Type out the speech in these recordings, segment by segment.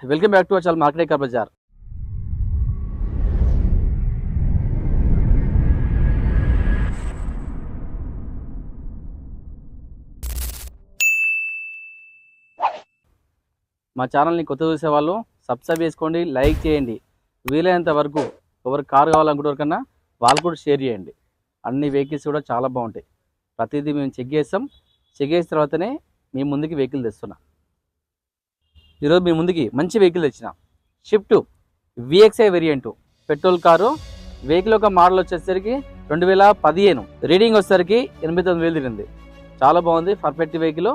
Welcome back to our channel marketing car bazaar. మా ఛానల్ని కొత్త చూసేవాళ్ళు సబ్స్క్రైబ్ చేసుకోండి, లైక్ చేయండి. వీలైనంత వరకు ఎవరు కారు కావాలనుకుంటారు కన్నా వాళ్ళు కూడా షేర్ చేయండి. అన్ని వెహికల్స్ కూడా చాలా బాగుంటాయి. ప్రతిదీ మేము చెక్ చేస్తాం. చెక్ చేసిన తర్వాతనే మీ ముందుకి వెహికల్ తెస్తున్నా. ఈరోజు మీ ముందుకి మంచి వెహికల్ తెచ్చిన shift VXi variant petrol car. Vehicle యొక్క మోడల్ వచ్చేసరికి 2015, రీడింగ్ వచ్చేసరికి 89,000 తిరిగింది. చాలా బాగుంది, పర్ఫెక్ట్ వెహికల్.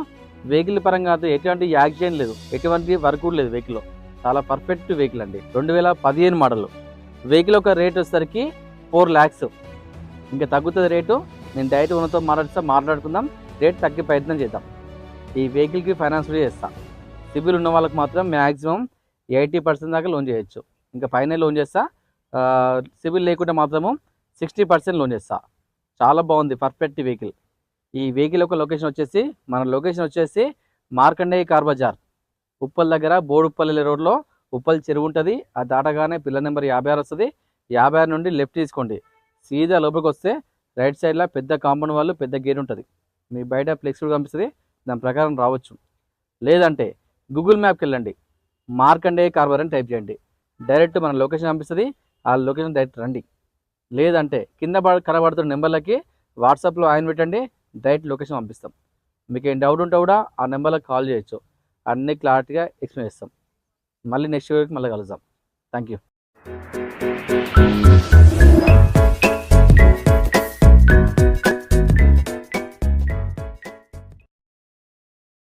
వెహికల్ పరంగా ఎటువంటి యాక్సిడెంట్ లేదు, ఎటువంటి వర్క్ కూడా లేదు. వెహికల్ చాలా పర్ఫెక్ట్ వెహికల్ అండి. 2015 మోడల్. వెహికల్ యొక్క రేట్ వచ్చేసరికి 4 lakhs. ఇంకా తగ్గుతుంది రేటు. నేను డైరెక్ట్ ఉన్నతో మాట్లాడుకుందాం, రేట్ తగ్గే ప్రయత్నం చేద్దాం. ఈ వెహికల్కి ఫైనాన్స్ కూడా చేస్తాను. సిబిల్ ఉన్న వాళ్ళకి మాత్రం మ్యాక్సిమం 80% దాకా లోన్ చేయొచ్చు. ఇంకా పైన లోన్ చేస్తా. సిబిల్ లేకుండా మాత్రము 60% లోన్ చేస్తా. చాలా బాగుంది, పర్ఫెక్ట్ వెహికల్. ఈ వెహికల్ యొక్క లొకేషన్ వచ్చేసి మార్కండేయ కార్ బజార్, ఉప్పల్ దగ్గర బోడుప్పల్లి రోడ్లో ఉప్పల్ చెరువు ఉంటుంది. అది దాటగానే పిల్లర్ నెంబర్ 56 వస్తుంది. 56 నుండి లెఫ్ట్ తీసుకోండి. సీదా లోపలికి వస్తే రైట్ సైడ్లో పెద్ద కాంపౌండ్ వాళ్ళు పెద్ద గేట్ ఉంటుంది. మీ బయట ఫ్లెక్స్ కూడా కనిపిస్తుంది, దాని ప్రకారం రావచ్చు. లేదంటే గూగుల్ మ్యాప్కి వెళ్ళండి, మార్కండేయ కార్ బజార్ అని టైప్ చేయండి. డైరెక్ట్ మన లొకేషన్ కనిపిస్తుంది. ఆ లొకేషన్ డైరెక్ట్ రండి. లేదంటే కింద కనబడుతున్న నెంబర్లకి వాట్సాప్లో ఆయన పెట్టండి, డైరెక్ట్ లొకేషన్ పంపిస్తాం. మీకు ఏం డౌట్ ఉంటే కూడా ఆ నెంబర్లకు కాల్ చేయొచ్చు. అన్నీ క్లారిటీగా ఎక్స్ప్లెయిన్ చేస్తాం. మళ్ళీ నెక్స్ట్ వీడియోకి మళ్ళీ కలుద్దాం. Thank you.